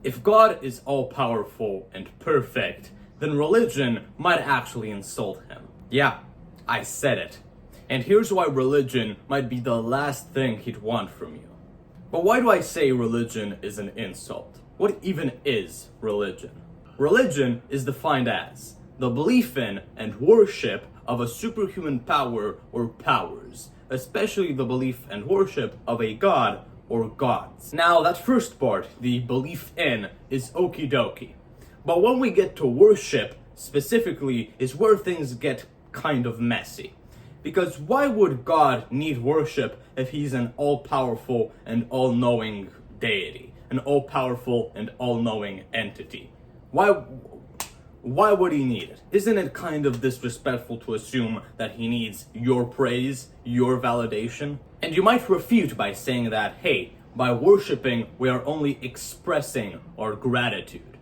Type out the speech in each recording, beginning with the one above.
If God is all-powerful and perfect, then religion might actually insult him. Yeah, I said it. And here's why religion might be the last thing he'd want from you. But why do I say religion is an insult? What even is religion? Religion is defined as the belief in and worship of a superhuman power or powers, especially the belief and worship of a god or gods. Now, that first part, the belief in, is okie dokie. But when we get to worship, specifically, is where things get kind of messy. Because why would God need worship if he's an all-powerful and all-knowing deity? An all-powerful and all-knowing entity? Why would he need it? Isn't it kind of disrespectful to assume that he needs your praise, your validation? And you might refute by saying that, hey, by worshiping, we are only expressing our gratitude.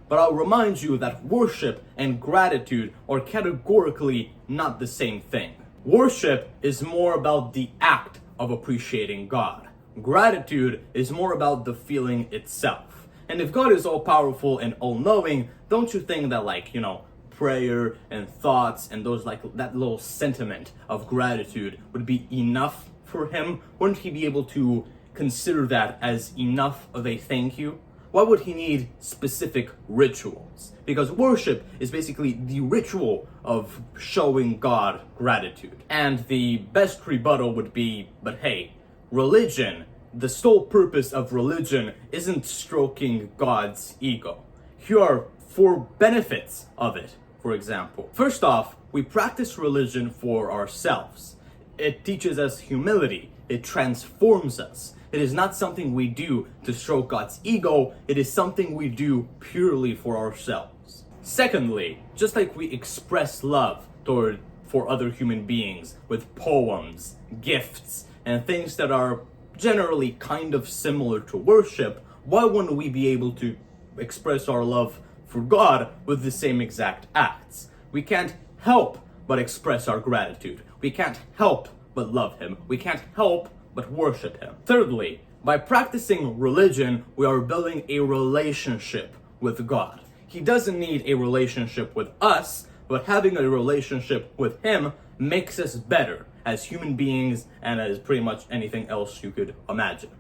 But I'll remind you that worship and gratitude are categorically not the same thing. Worship is more about the act of appreciating God. Gratitude is more about the feeling itself. And if God is all-powerful and all-knowing, don't you think that, prayer and thoughts and those, that little sentiment of gratitude would be enough for him? Wouldn't he be able to consider that as enough of a thank you? Why would he need specific rituals? Because worship is basically the ritual of showing God gratitude. And the best rebuttal would be, but hey, religion, the sole purpose of religion isn't stroking God's ego. Here are 4 benefits of it, for example. First off, we practice religion for ourselves. It teaches us humility. It transforms us. It is not something we do to stroke God's ego. It is something we do purely for ourselves. Secondly, just like we express love for other human beings with poems, gifts, and things that are generally kind of similar to worship, why wouldn't we be able to express our love for God with the same exact acts? We can't help but express our gratitude. We can't help but love him. We can't help but worship him. Thirdly, by practicing religion, we are building a relationship with God. He doesn't need a relationship with us, but having a relationship with him makes us better as human beings and as pretty much anything else you could imagine.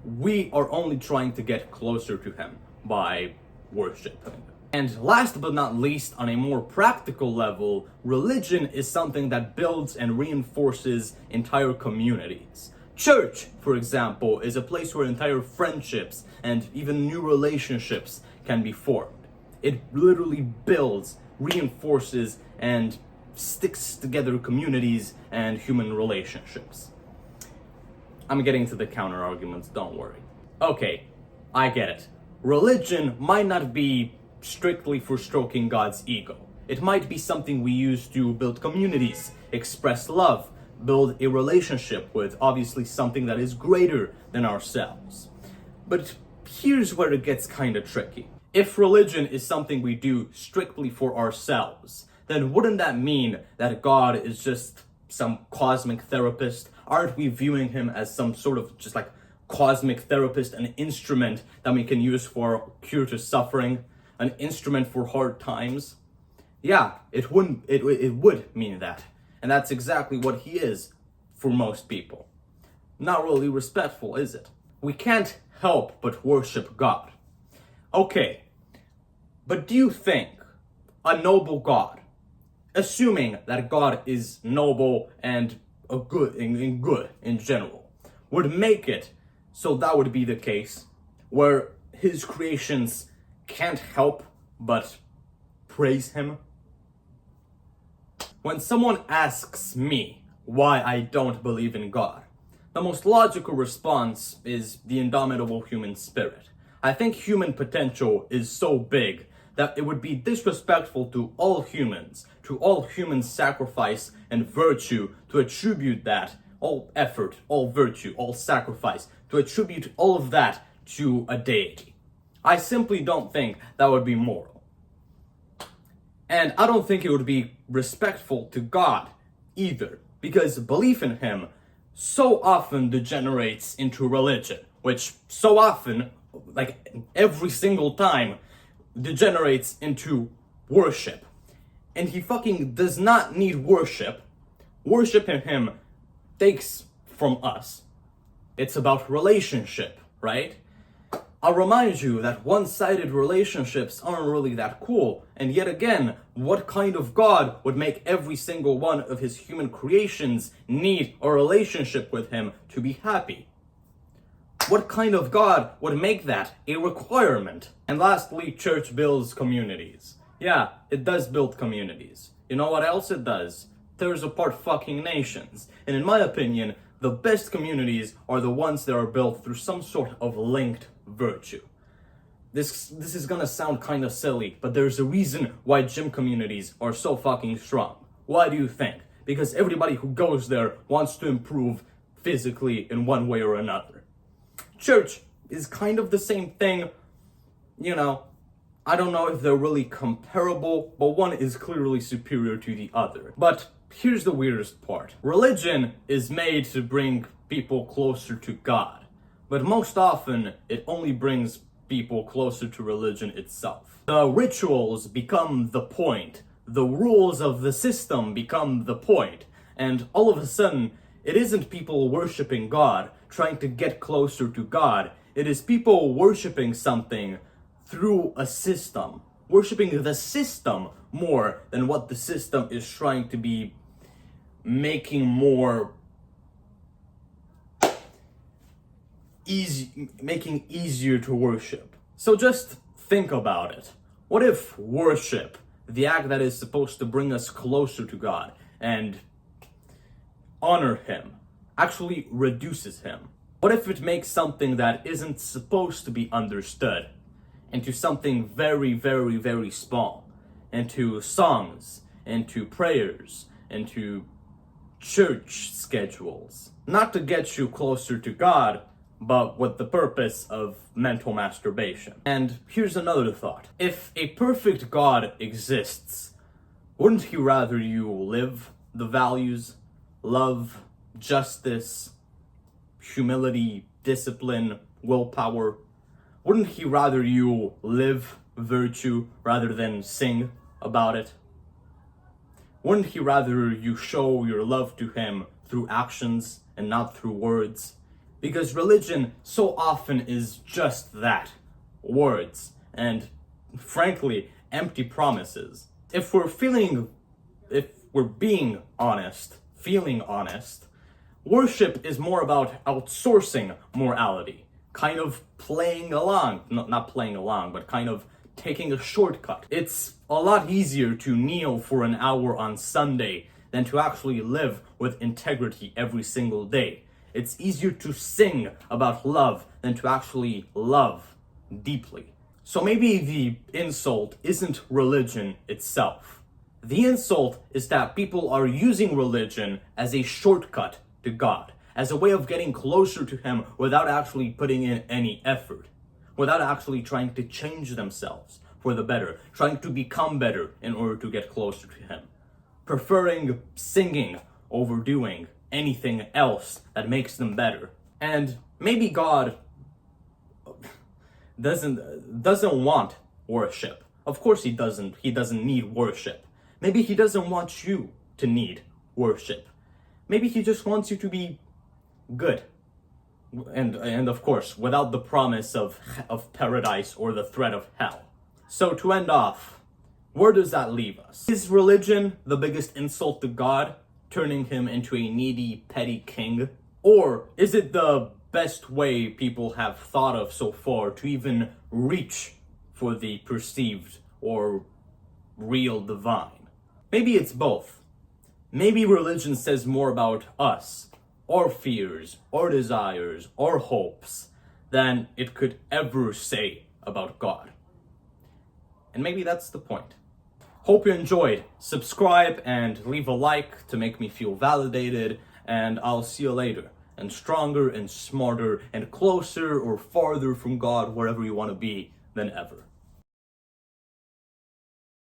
We are only trying to get closer to him by worshiping. And last but not least, on a more practical level, religion is something that builds and reinforces entire communities. Church, for example, is a place where entire friendships and even new relationships can be formed. It literally builds, reinforces, and sticks together communities and human relationships. I'm getting to the counter arguments, don't worry. Okay, I get it. Religion might not be strictly for stroking God's ego. It might be something we use to build communities, express love, build a relationship with obviously something that is greater than ourselves. But here's where it gets kind of tricky. If religion is something we do strictly for ourselves, then wouldn't that mean that God is just some cosmic therapist? Aren't we viewing him as some sort of just cosmic therapist, an instrument that we can use for cure to suffering, an instrument for hard times? Yeah, it would mean that. And that's exactly what he is for most people. Not really respectful, is it? We can't help but worship God. Okay, but do you think a noble God, assuming that God is noble and good in general, would make it so that would be the case where his creations can't help but praise him? When someone asks me why I don't believe in God, the most logical response is the indomitable human spirit. I think human potential is so big that it would be disrespectful to all humans, to all human sacrifice and virtue, to attribute that, all effort, all virtue, all sacrifice, to attribute all of that to a deity. I simply don't think that would be moral. And I don't think it would be respectful to God either, because belief in him so often degenerates into religion, which so often like every single time, degenerates into worship. And he fucking does not need worship. Worshiping him takes from us. It's about relationship, right? I'll remind you that one-sided relationships aren't really that cool. And yet again, what kind of God would make every single one of his human creations need a relationship with him to be happy? What kind of God would make that a requirement? And lastly, church builds communities. Yeah, it does build communities. You know what else it does? Tears apart fucking nations. And in my opinion, the best communities are the ones that are built through some sort of linked virtue. This is gonna sound kind of silly, but there's a reason why gym communities are so fucking strong. Why do you think? Because everybody who goes there wants to improve physically in one way or another. Church is kind of the same thing. You know, I don't know if they're really comparable, but one is clearly superior to the other. But here's the weirdest part. Religion is made to bring people closer to God, but most often it only brings people closer to religion itself. The rituals become the point. The rules of the system become the point. And all of a sudden, it isn't people worshiping God, trying to get closer to God. It is people worshiping something through a system. Worshiping the system more than what the system is trying to be making more making easier to worship. So just think about it. What if worship, the act that is supposed to bring us closer to God and honor him, actually reduces him? What if it makes something that isn't supposed to be understood into something very, very, very small, into songs, into prayers, into church schedules? Not to get you closer to God, but with the purpose of mental masturbation. And here's another thought. If a perfect God exists, wouldn't he rather you live the values, love, justice, humility, discipline, willpower? Wouldn't he rather you live virtue rather than sing about it? Wouldn't he rather you show your love to him through actions and not through words? Because religion so often is just that, words, and frankly, empty promises. If we're being honest, feeling honest, worship is more about outsourcing morality, kind of playing along, not playing along, but kind of taking a shortcut. It's a lot easier to kneel for an hour on Sunday than to actually live with integrity every single day. It's easier to sing about love than to actually love deeply. So maybe the insult isn't religion itself. The insult is that people are using religion as a shortcut to God, as a way of getting closer to him without actually putting in any effort, without actually trying to change themselves for the better, trying to become better in order to get closer to him, preferring singing over doing anything else that makes them better. And maybe God doesn't want worship. Of course he doesn't need worship. Maybe he doesn't want you to need worship. Maybe he just wants you to be good. And of course, without the promise of paradise or the threat of hell. So to end off, where does that leave us? Is religion the biggest insult to God, turning him into a needy, petty king? Or is it the best way people have thought of so far to even reach for the perceived or real divine? Maybe it's both. Maybe religion says more about us, our fears, our desires, our hopes, than it could ever say about God. And maybe that's the point. Hope you enjoyed. Subscribe and leave a like to make me feel validated, and I'll see you later. And stronger and smarter and closer or farther from God, wherever you want to be, than ever.